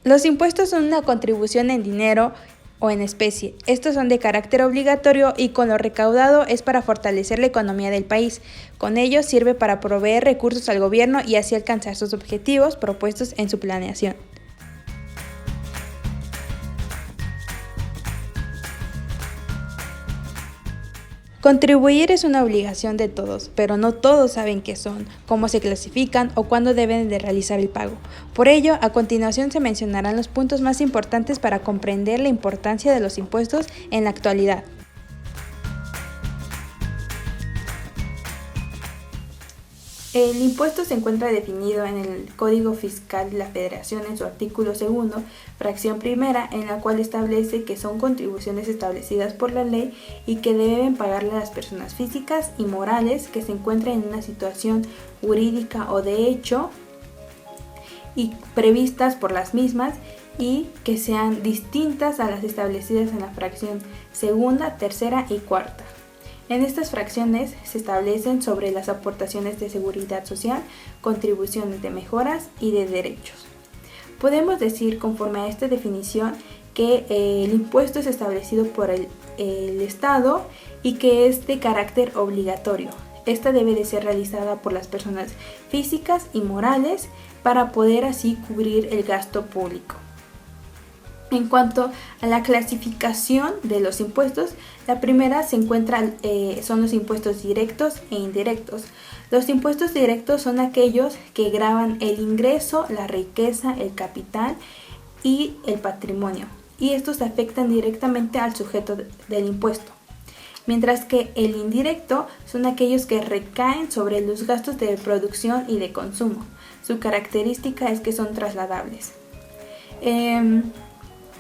Los impuestos son una contribución en dinero o en especie. Estos son de carácter obligatorio y con lo recaudado es para fortalecer la economía del país. Con ello sirve para proveer recursos al gobierno y así alcanzar sus objetivos propuestos en su planeación. Contribuir es una obligación de todos, pero no todos saben qué son, cómo se clasifican o cuándo deben de realizar el pago. Por ello, a continuación se mencionarán los puntos más importantes para comprender la importancia de los impuestos en la actualidad. El impuesto se encuentra definido en el Código Fiscal de la Federación en su artículo 2, fracción primera, en la cual establece que son contribuciones establecidas por la ley y que deben pagarle a las personas físicas y morales que se encuentren en una situación jurídica o de hecho y previstas por las mismas y que sean distintas a las establecidas en la fracción segunda, tercera y cuarta. En estas fracciones se establecen sobre las aportaciones de seguridad social, contribuciones de mejoras y de derechos. Podemos decir, conforme a esta definición, que el impuesto es establecido por el Estado y que es de carácter obligatorio. Esta debe de ser realizada por las personas físicas y morales para poder así cubrir el gasto público. En cuanto a la clasificación de los impuestos, la primera se encuentra, son los impuestos directos e indirectos. Los impuestos directos son aquellos que gravan el ingreso, la riqueza, el capital y el patrimonio, y estos afectan directamente al sujeto del impuesto. Mientras que el indirecto son aquellos que recaen sobre los gastos de producción y de consumo. Su característica es que son trasladables.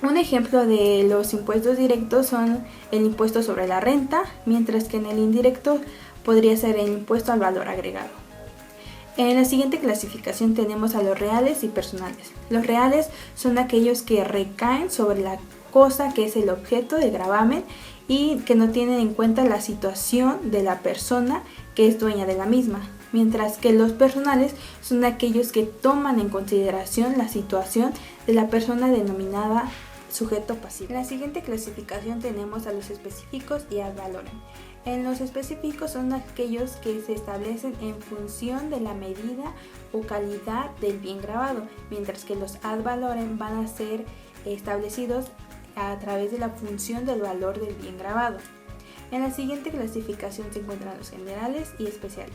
Un ejemplo de los impuestos directos son el impuesto sobre la renta, mientras que en el indirecto podría ser el impuesto al valor agregado. En la siguiente clasificación tenemos a los reales y personales. Los reales son aquellos que recaen sobre la cosa que es el objeto de gravamen y que no tienen en cuenta la situación de la persona que es dueña de la misma, mientras que los personales son aquellos que toman en consideración la situación de la persona denominada sujeto pasivo. En la siguiente clasificación tenemos a los específicos y ad valorem. En los específicos son aquellos que se establecen en función de la medida o calidad del bien grabado, mientras que los ad valorem van a ser establecidos a través de la función del valor del bien grabado. En la siguiente clasificación se encuentran los generales y especiales.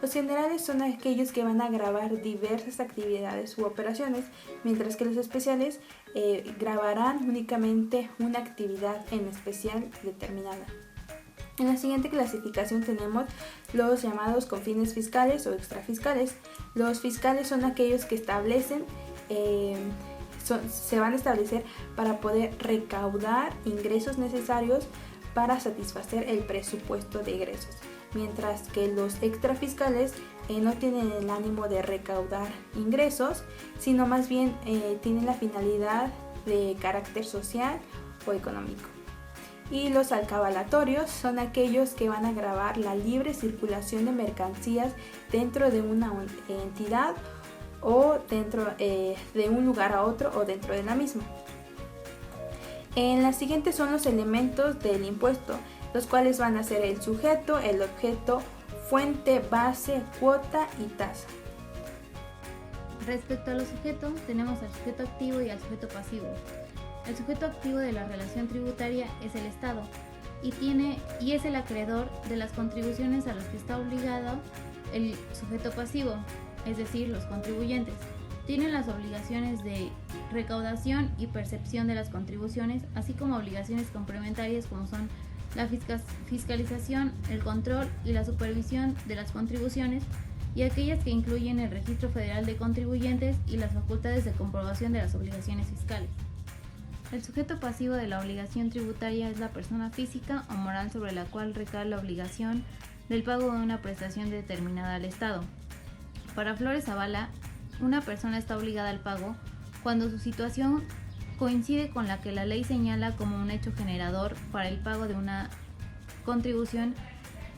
Los generales son aquellos que van a gravar diversas actividades u operaciones, mientras que los especiales grabarán únicamente una actividad en especial determinada. En la siguiente clasificación tenemos los llamados con fines fiscales o extrafiscales. Los fiscales son aquellos que establecen se van a establecer para poder recaudar ingresos necesarios para satisfacer el presupuesto de egresos, mientras que los extrafiscales no tienen el ánimo de recaudar ingresos, sino más bien tienen la finalidad de carácter social o económico. Y los alcabalatorios son aquellos que van a gravar la libre circulación de mercancías dentro de una entidad o dentro de un lugar a otro o dentro de la misma. En la siguiente son los elementos del impuesto, los cuales van a ser el sujeto, el objeto, fuente, base, cuota y tasa. Respecto a los sujetos, tenemos al sujeto activo y al sujeto pasivo. El sujeto activo de la relación tributaria es el Estado y es el acreedor de las contribuciones a las que está obligado el sujeto pasivo, es decir, los contribuyentes. Tienen las obligaciones de recaudación y percepción de las contribuciones, así como obligaciones complementarias como son la fiscalización, el control y la supervisión de las contribuciones, y aquellas que incluyen el Registro Federal de Contribuyentes y las facultades de comprobación de las obligaciones fiscales. El sujeto pasivo de la obligación tributaria es la persona física o moral sobre la cual recae la obligación del pago de una prestación determinada al Estado. Para Flores Zavala, una persona está obligada al pago cuando su situación coincide con la que la ley señala como un hecho generador para el pago de una contribución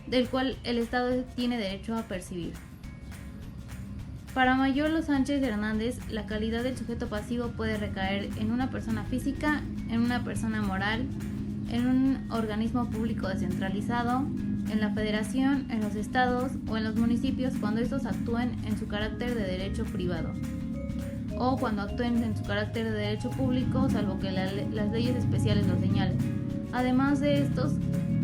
del cual el Estado tiene derecho a percibir. Para Mayolo Sánchez Hernández, la calidad del sujeto pasivo puede recaer en una persona física, en una persona moral, en un organismo público descentralizado, en la federación, en los estados o en los municipios cuando estos actúen en su carácter de derecho privado o cuando actúen en su carácter de derecho público, salvo que las leyes especiales lo señalen. Además de estos,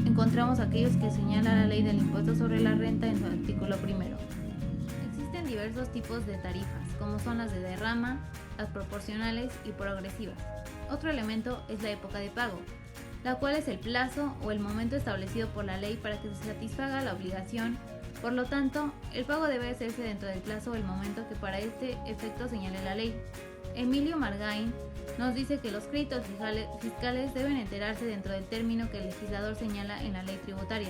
encontramos aquellos que señala la ley del impuesto sobre la renta en su artículo primero. Existen diversos tipos de tarifas, como son las de derrama, las proporcionales y progresivas. Otro elemento es la época de pago, la cual es el plazo o el momento establecido por la ley para que se satisfaga la obligación. Por lo tanto, el pago debe hacerse dentro del plazo o el momento que para este efecto señale la ley. Emilio Margain nos dice que los créditos fiscales deben enterarse dentro del término que el legislador señala en la ley tributaria,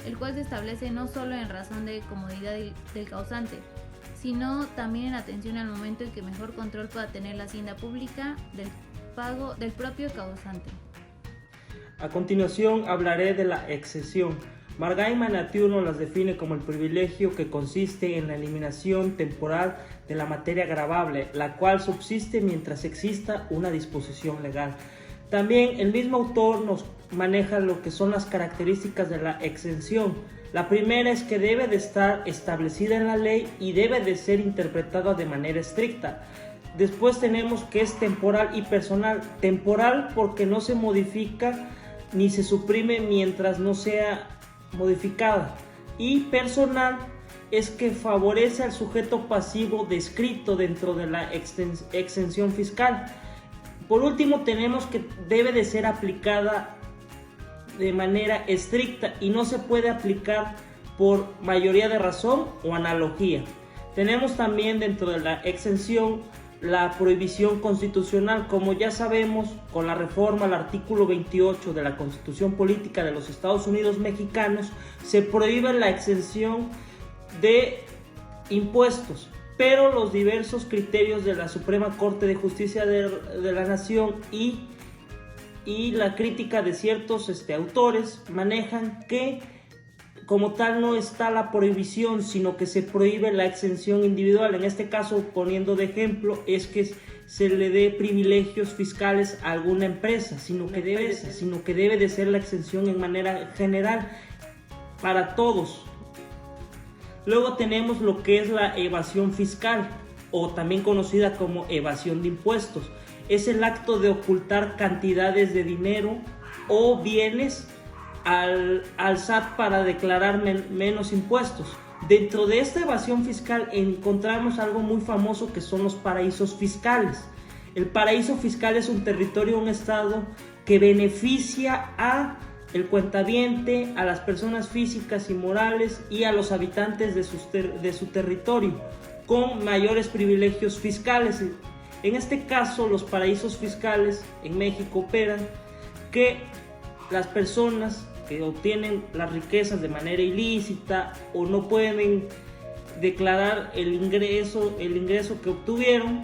el cual se establece no solo en razón de comodidad del causante, sino también en atención al momento en que mejor control pueda tener la hacienda pública del pago del propio causante. A continuación hablaré de la exención. Margain Manatiur nos las define como el privilegio que consiste en la eliminación temporal de la materia gravable, la cual subsiste mientras exista una disposición legal. También el mismo autor nos maneja lo que son las características de la exención. La primera es que debe de estar establecida en la ley y debe de ser interpretada de manera estricta. Después tenemos que es temporal y personal. Temporal porque no se modifica ni se suprime mientras no sea modificada, y personal es que favorece al sujeto pasivo descrito dentro de la exención fiscal. Por último, tenemos que debe de ser aplicada de manera estricta y no se puede aplicar por mayoría de razón o analogía. Tenemos también dentro de la exención la prohibición constitucional. Como ya sabemos, con la reforma al artículo 28 de la Constitución Política de los Estados Unidos Mexicanos, se prohíbe la exención de impuestos, pero los diversos criterios de la Suprema Corte de Justicia de la Nación y la crítica de ciertos autores manejan que como tal no está la prohibición, sino que se prohíbe la exención individual. En este caso, poniendo de ejemplo, es que se le dé privilegios fiscales a alguna empresa, sino que debe de ser la exención en manera general para todos. Luego tenemos lo que es la evasión fiscal, o también conocida como evasión de impuestos. Es el acto de ocultar cantidades de dinero o bienes al SAT para declarar menos impuestos. Dentro de esta evasión fiscal encontramos algo muy famoso que son los paraísos fiscales. El paraíso fiscal es un territorio, un estado que beneficia a el cuentaviente, a las personas físicas y morales y a los habitantes de su territorio con mayores privilegios fiscales. En este caso, los paraísos fiscales en México operan que las personas que obtienen las riquezas de manera ilícita o no pueden declarar el ingreso que obtuvieron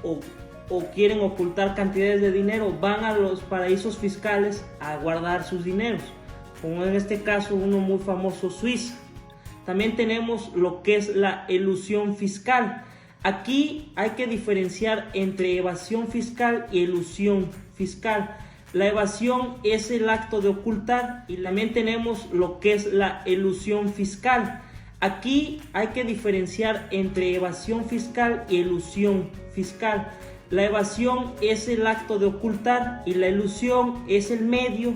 o quieren ocultar cantidades de dinero, van a los paraísos fiscales a guardar sus dineros, como en este caso uno muy famoso, Suiza. También tenemos lo que es la elusión fiscal. Aquí hay que diferenciar entre evasión fiscal y elusión fiscal. La evasión es el acto de ocultar y también tenemos lo que es la elusión fiscal. Aquí hay que diferenciar entre evasión fiscal y elusión fiscal. La evasión es el acto de ocultar y la elusión es el medio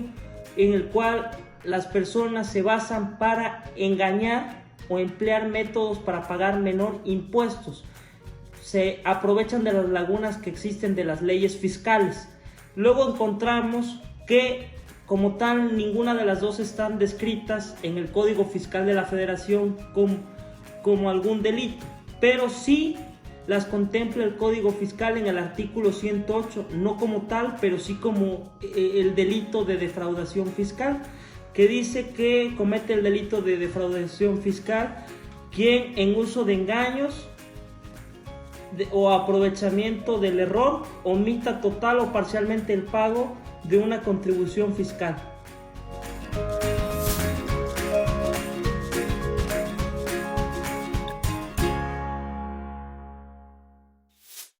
en el cual las personas se basan para engañar o emplear métodos para pagar menor impuestos. Se aprovechan de las lagunas que existen de las leyes fiscales. Luego encontramos que como tal ninguna de las dos están descritas en el Código Fiscal de la Federación como algún delito, pero sí las contempla el Código Fiscal en el artículo 108, no como tal, pero sí como el delito de defraudación fiscal, que dice que comete el delito de defraudación fiscal quien en uso de engaños o aprovechamiento del error omita total o parcialmente el pago de una contribución fiscal.